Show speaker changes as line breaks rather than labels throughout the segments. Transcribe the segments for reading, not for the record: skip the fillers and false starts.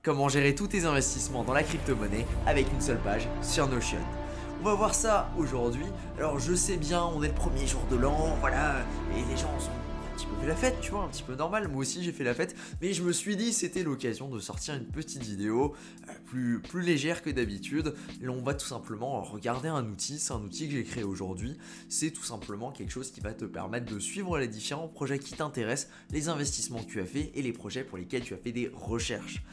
Comment gérer tous tes investissements dans la crypto-monnaie avec une seule page sur Notion. On va voir ça aujourd'hui. Alors je sais bien, on est le premier jour de l'an, voilà, et les gens sont un petit peu fait la fête, tu vois, un petit peu normal. Moi aussi j'ai fait la fête, mais je me suis dit c'était l'occasion de sortir une petite vidéo plus légère que d'habitude. Et on va tout simplement regarder un outil, c'est un outil que j'ai créé aujourd'hui. C'est tout simplement quelque chose qui va te permettre de suivre les différents projets qui t'intéressent, les investissements que tu as fait et les projets pour lesquels tu as fait des recherches.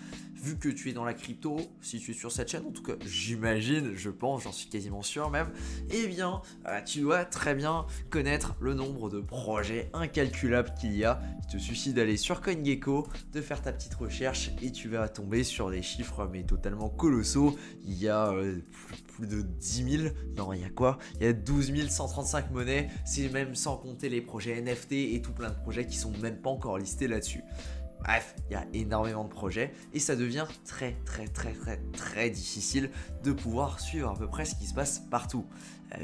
Vu que tu es dans la crypto, si tu es sur cette chaîne, en tout cas j'imagine, je pense, j'en suis quasiment sûr même, eh bien tu dois très bien connaître le nombre de projets incalculables qu'il y a. Il te suffit d'aller sur CoinGecko, de faire ta petite recherche et tu vas tomber sur des chiffres mais totalement colossaux. Il y a plus de 10 000, non il y a quoi? Il y a 12 135 monnaies, c'est même sans compter les projets NFT et tout plein de projets qui sont même pas encore listés là-dessus. Bref, il y a énormément de projets et ça devient très difficile de pouvoir suivre à peu près ce qui se passe partout.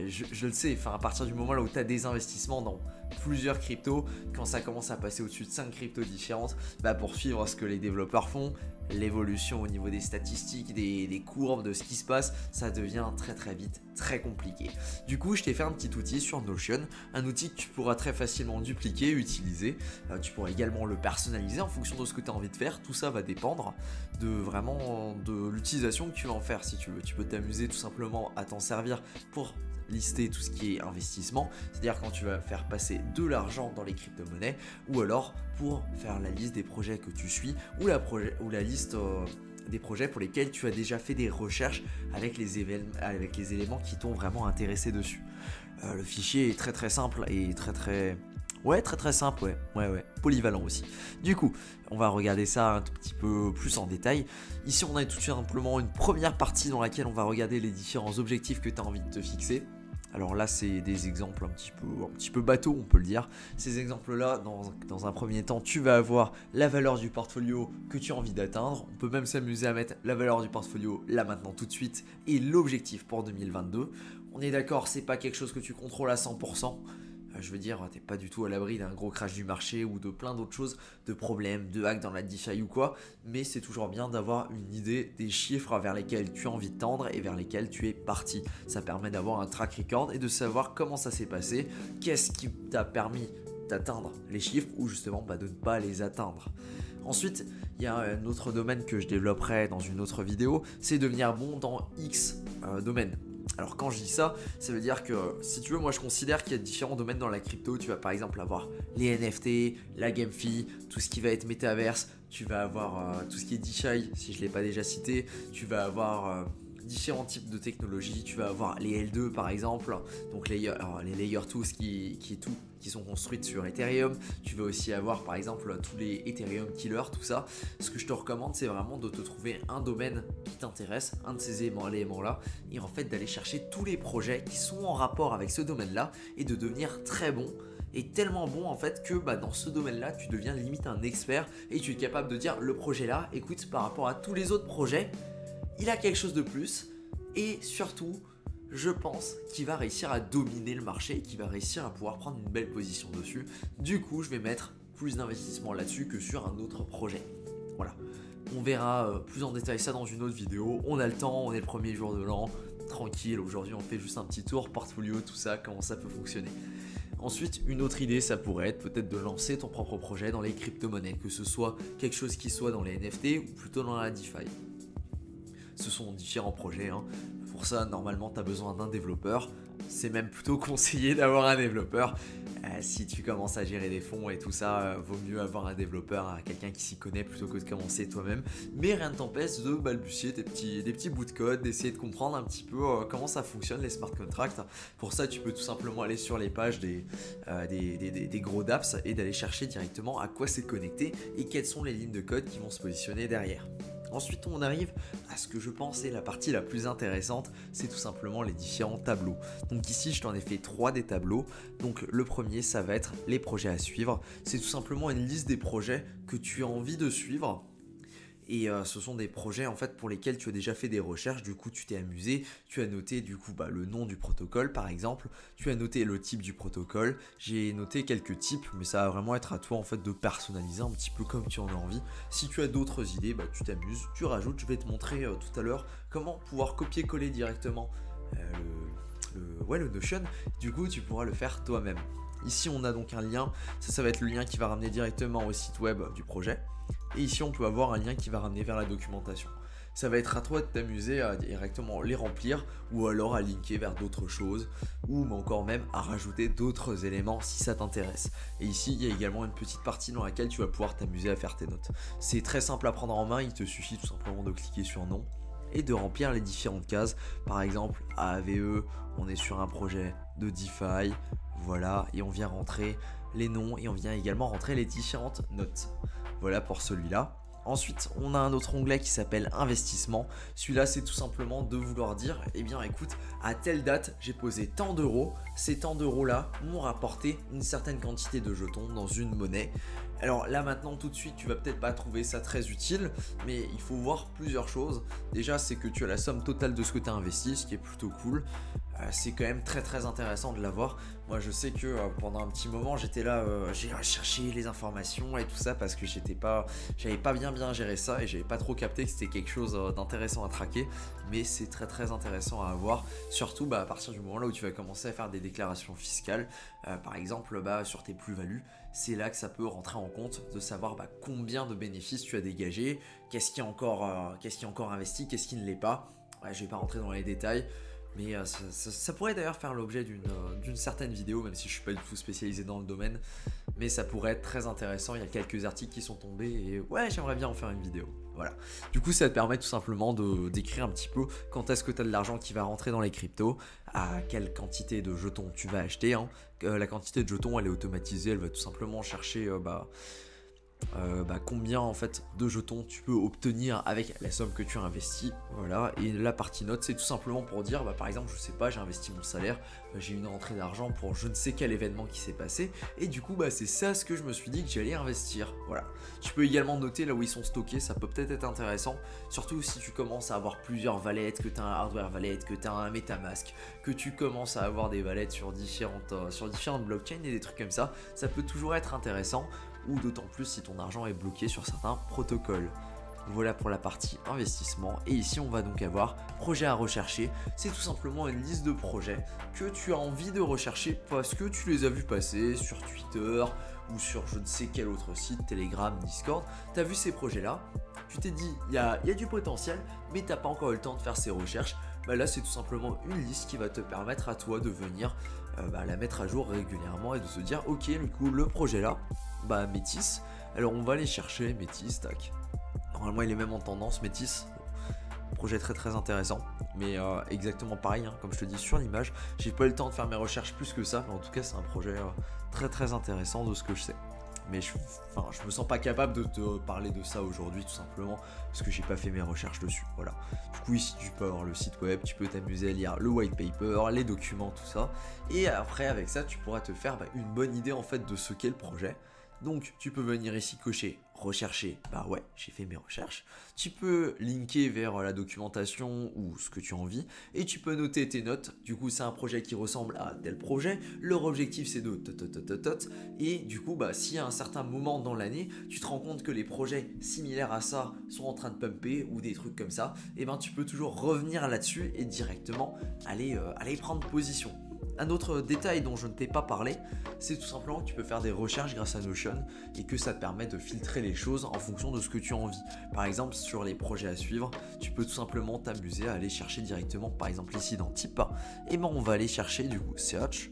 Je le sais, à partir du moment là où tu as des investissements dans plusieurs cryptos, quand ça commence à passer au-dessus de 5 cryptos différentes, pour suivre ce que les développeurs font, l'évolution au niveau des statistiques, des courbes, de ce qui se passe, ça devient très vite très compliqué. Du coup, je t'ai fait un petit outil sur Notion, un outil que tu pourras très facilement dupliquer, utiliser. Tu pourras également le personnaliser en fonction de ce que tu as envie de faire. Tout ça va dépendre de l'utilisation que tu vas en faire. Si tu veux, tu peux t'amuser tout simplement à t'en servir pour lister tout ce qui est investissement, c'est-à-dire quand tu vas faire passer de l'argent dans les crypto-monnaies, ou alors pour faire la liste des projets que tu suis, ou la liste des projets pour lesquels tu as déjà fait des recherches avec les éléments qui t'ont vraiment intéressé dessus. Le fichier est très simple et très simple, ouais, polyvalent aussi. Du coup, on va regarder ça un tout petit peu plus en détail. Ici, on a tout simplement une première partie dans laquelle on va regarder les différents objectifs que tu as envie de te fixer. Alors là, c'est des exemples un petit peu bateaux, on peut le dire. Ces exemples-là, dans un premier temps, tu vas avoir la valeur du portfolio que tu as envie d'atteindre. On peut même s'amuser à mettre la valeur du portfolio là, maintenant, tout de suite, et l'objectif pour 2022. On est d'accord, c'est pas quelque chose que tu contrôles à 100%. Je veux dire, t'es pas du tout à l'abri d'un gros crash du marché ou de plein d'autres choses, de problèmes, de hacks dans la DeFi ou quoi, mais c'est toujours bien d'avoir une idée des chiffres vers lesquels tu as envie de tendre et vers lesquels tu es parti. Ça permet d'avoir un track record et de savoir comment ça s'est passé, qu'est-ce qui t'a permis d'atteindre les chiffres ou justement de ne pas les atteindre. Ensuite, il y a un autre domaine que je développerai dans une autre vidéo, c'est devenir bon dans X domaine. Alors quand je dis ça, ça veut dire que si tu veux, moi je considère qu'il y a différents domaines dans la crypto. Tu vas par exemple avoir les NFT, la GameFi, tout ce qui va être métaverse, tu vas avoir tout ce qui est DeFi, si je ne l'ai pas déjà cité, tu vas avoir différents types de technologies, tu vas avoir les L2 par exemple, donc les Layer 2 qui sont construites sur Ethereum, tu vas aussi avoir par exemple tous les Ethereum Killer, tout ça. Ce que je te recommande, c'est vraiment de te trouver un domaine qui t'intéresse, un de ces éléments là, et en fait d'aller chercher tous les projets qui sont en rapport avec ce domaine là et de devenir très bon. Et tellement bon en fait que dans ce domaine-là, tu deviens limite un expert et tu es capable de dire le projet là, écoute, par rapport à tous les autres projets, il a quelque chose de plus et surtout, je pense qu'il va réussir à dominer le marché, qu'il va réussir à pouvoir prendre une belle position dessus. Du coup, je vais mettre plus d'investissement là-dessus que sur un autre projet. Voilà, on verra plus en détail ça dans une autre vidéo. On a le temps, on est le premier jour de l'an, tranquille. Aujourd'hui, on fait juste un petit tour, portfolio, tout ça, comment ça peut fonctionner. Ensuite, une autre idée, ça pourrait être peut-être de lancer ton propre projet dans les crypto-monnaies, que ce soit quelque chose qui soit dans les NFT ou plutôt dans la DeFi. Ce sont différents projets. Pour ça, normalement, tu as besoin d'un développeur. C'est même plutôt conseillé d'avoir un développeur. Si tu commences à gérer des fonds et tout ça, vaut mieux avoir un développeur, quelqu'un qui s'y connaît plutôt que de commencer toi-même. Mais rien ne t'empêche de balbutier des petits bouts de code, d'essayer de comprendre un petit peu comment ça fonctionne les smart contracts. Pour ça, tu peux tout simplement aller sur les pages des gros dApps et d'aller chercher directement à quoi c'est connecté et quelles sont les lignes de code qui vont se positionner derrière. Ensuite, on arrive à ce que je pense est la partie la plus intéressante, c'est tout simplement les différents tableaux. Donc ici, je t'en ai fait 3 des tableaux. Donc le premier, ça va être les projets à suivre. C'est tout simplement une liste des projets que tu as envie de suivre. et ce sont des projets en fait pour lesquels tu as déjà fait des recherches, du coup tu t'es amusé, tu as noté du coup le nom du protocole par exemple, tu as noté le type du protocole, j'ai noté quelques types, mais ça va vraiment être à toi en fait de personnaliser un petit peu comme tu en as envie. Si tu as d'autres idées, tu t'amuses, tu rajoutes, je vais te montrer tout à l'heure comment pouvoir copier-coller directement le Notion, du coup tu pourras le faire toi-même. Ici on a donc un lien, ça va être le lien qui va ramener directement au site web du projet. Et ici on peut avoir un lien qui va ramener vers la documentation. Ça va être à toi de t'amuser à directement les remplir ou alors à linker vers d'autres choses ou encore même à rajouter d'autres éléments si ça t'intéresse. Et ici il y a également une petite partie dans laquelle tu vas pouvoir t'amuser à faire tes notes. C'est très simple à prendre en main, il te suffit tout simplement de cliquer sur nom et de remplir les différentes cases. Par exemple AAVE, on est sur un projet de DeFi, voilà, et on vient rentrer les noms et on vient également rentrer les différentes notes. Voilà pour celui-là. Ensuite, on a un autre onglet qui s'appelle investissement. Celui-là, c'est tout simplement de vouloir dire, eh bien écoute, à telle date, j'ai posé tant d'euros. Ces tant d'euros-là m'ont rapporté une certaine quantité de jetons dans une monnaie. Alors là maintenant tout de suite tu vas peut-être pas trouver ça très utile, mais il faut voir plusieurs choses. Déjà c'est que tu as la somme totale de ce que tu as investi, ce qui est plutôt cool. C'est quand même très intéressant de l'avoir. Moi je sais que pendant un petit moment j'étais là, j'ai cherché les informations et tout ça parce que j'avais pas bien géré ça et j'avais pas trop capté que c'était quelque chose d'intéressant à traquer. Mais c'est très intéressant à avoir, surtout à partir du moment là où tu vas commencer à faire des déclarations fiscales, par exemple sur tes plus-values. C'est là que ça peut rentrer en compte de savoir combien de bénéfices tu as dégagé, qu'est-ce qui est encore investi, qu'est-ce qui ne l'est pas. Je vais pas rentrer dans les détails, mais ça pourrait d'ailleurs faire l'objet d'une certaine vidéo, même si je suis pas du tout spécialisé dans le domaine, mais ça pourrait être très intéressant. Il y a quelques articles qui sont tombés et ouais, j'aimerais bien en faire une vidéo. Voilà. Du coup, ça te permet tout simplement de décrire un petit peu quand est-ce que tu as de l'argent qui va rentrer dans les cryptos, à quelle quantité de jetons tu vas acheter. La quantité de jetons, elle est automatisée, elle va tout simplement chercher combien en fait de jetons tu peux obtenir avec la somme que tu as investi. Voilà. Et la partie note, c'est tout simplement pour dire par exemple, je sais pas, j'ai investi mon salaire, j'ai une rentrée d'argent pour je ne sais quel événement qui s'est passé et du coup c'est ça ce que je me suis dit que j'allais investir. Voilà. Tu peux également noter là où ils sont stockés, ça peut peut-être être intéressant, surtout si tu commences à avoir plusieurs wallets, que tu as un hardware wallet, que tu as un MetaMask, que tu commences à avoir des wallets sur différentes blockchains et des trucs comme ça peut toujours être intéressant, ou d'autant plus si ton argent est bloqué sur certains protocoles. Voilà pour la partie investissement. Et ici on va donc avoir projet à rechercher. C'est tout simplement une liste de projets que tu as envie de rechercher parce que tu les as vus passer sur Twitter ou sur je ne sais quel autre site, Telegram, Discord. Tu as vu ces projets là, tu t'es dit il y a du potentiel mais tu n'as pas encore eu le temps de faire ces recherches. Là c'est tout simplement une liste qui va te permettre à toi de venir la mettre à jour régulièrement et de se dire ok, du coup le projet là, Métis, alors on va aller chercher Métis, tac. Normalement il est même en tendance Métis, projet très intéressant, mais exactement pareil, comme je te dis sur l'image, j'ai pas eu le temps de faire mes recherches plus que ça, mais en tout cas c'est un projet très intéressant de ce que je sais. Mais je me sens pas capable de te parler de ça aujourd'hui tout simplement parce que j'ai pas fait mes recherches dessus. Voilà. Du coup ici tu peux avoir le site web, tu peux t'amuser à lire le white paper, les documents, tout ça. Et après avec ça tu pourras te faire une bonne idée en fait de ce qu'est le projet. Donc tu peux venir ici cocher rechercher, ouais j'ai fait mes recherches, tu peux linker vers la documentation ou ce que tu as envie et tu peux noter tes notes. Du coup c'est un projet qui ressemble à tel projet, leur objectif c'est de et du coup si à un certain moment dans l'année tu te rends compte que les projets similaires à ça sont en train de pumper ou des trucs comme ça, et tu peux toujours revenir là-dessus et directement aller prendre position. Un autre détail dont je ne t'ai pas parlé, c'est tout simplement que tu peux faire des recherches grâce à Notion et que ça te permet de filtrer les choses en fonction de ce que tu as envie. Par exemple, sur les projets à suivre, tu peux tout simplement t'amuser à aller chercher directement, par exemple ici dans type, et on va aller chercher du coup search,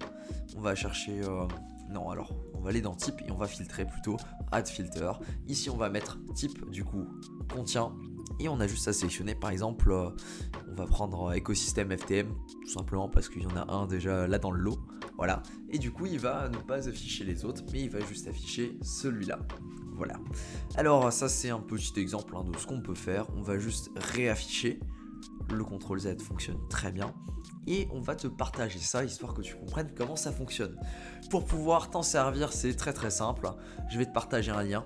on va chercher... on va aller dans type et on va filtrer plutôt add filter. Ici on va mettre type du coup contient et on a juste à sélectionner, par exemple on va prendre écosystème FTM tout simplement parce qu'il y en a un déjà là dans le lot, voilà, et du coup il va ne pas afficher les autres mais il va juste afficher celui-là. Voilà, alors ça c'est un petit exemple de ce qu'on peut faire. On va juste réafficher, le CTRL Z fonctionne très bien et on va te partager ça histoire que tu comprennes comment ça fonctionne. Pour pouvoir t'en servir, c'est très simple, je vais te partager un lien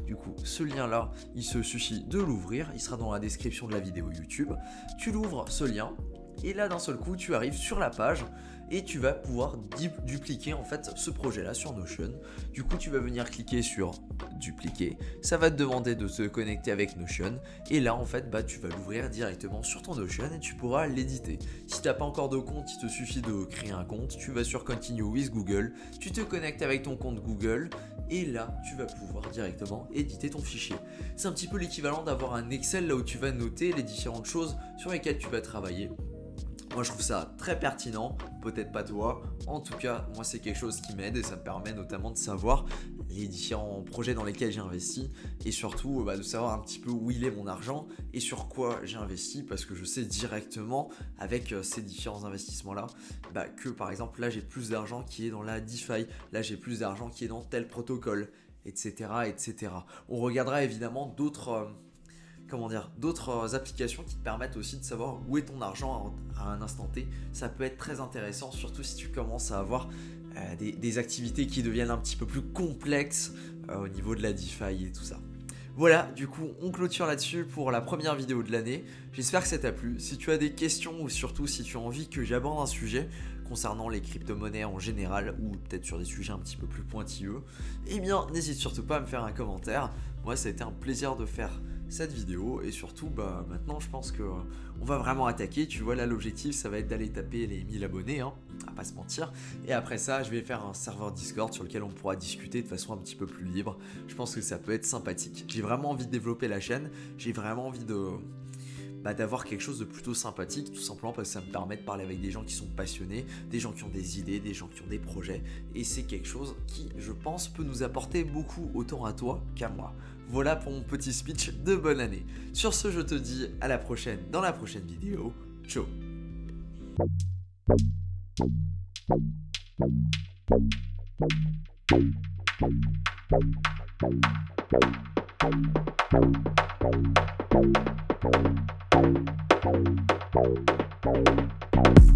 Du coup, ce lien-là, il se suffit de l'ouvrir, il sera dans la description de la vidéo YouTube. Tu l'ouvres, ce lien, et là d'un seul coup, tu arrives sur la page et tu vas pouvoir dupliquer en fait ce projet-là sur Notion. Du coup, tu vas venir cliquer sur dupliquer, ça va te demander de te connecter avec Notion et là en fait tu vas l'ouvrir directement sur ton Notion et tu pourras l'éditer. Si tu n'as pas encore de compte, il te suffit de créer un compte, tu vas sur Continue with Google, tu te connectes avec ton compte Google et là tu vas pouvoir directement éditer ton fichier. C'est un petit peu l'équivalent d'avoir un Excel là où tu vas noter les différentes choses sur lesquelles tu vas travailler. Moi je trouve ça très pertinent, peut-être pas toi, en tout cas moi c'est quelque chose qui m'aide et ça me permet notamment de savoir les différents projets dans lesquels j'ai investi et surtout de savoir un petit peu où il est mon argent et sur quoi j'ai investi parce que je sais directement avec ces différents investissements là que par exemple là j'ai plus d'argent qui est dans la DeFi, là j'ai plus d'argent qui est dans tel protocole, etc. etc. On regardera évidemment d'autres applications qui te permettent aussi de savoir où est ton argent à un instant T. Ça peut être très intéressant, surtout si tu commences à avoir des activités qui deviennent un petit peu plus complexes au niveau de la DeFi et tout ça. Voilà, du coup, on clôture là-dessus pour la première vidéo de l'année. J'espère que ça t'a plu. Si tu as des questions ou surtout si tu as envie que j'aborde un sujet concernant les crypto-monnaies en général ou peut-être sur des sujets un petit peu plus pointilleux, eh bien, n'hésite surtout pas à me faire un commentaire. Moi, ça a été un plaisir de faire cette vidéo et surtout maintenant je pense que on va vraiment attaquer. Tu vois, là l'objectif ça va être d'aller taper les 1000 abonnés, on va pas se mentir, et après ça je vais faire un serveur Discord sur lequel on pourra discuter de façon un petit peu plus libre. Je pense que ça peut être sympathique, j'ai vraiment envie de développer la chaîne, j'ai vraiment envie d'avoir quelque chose de plutôt sympathique, tout simplement parce que ça me permet de parler avec des gens qui sont passionnés, des gens qui ont des idées, des gens qui ont des projets, et c'est quelque chose qui, je pense, peut nous apporter beaucoup autant à toi qu'à moi. Voilà pour mon petit speech de bonne année. Sur ce, je te dis à la prochaine dans la prochaine vidéo. Ciao. Thank you.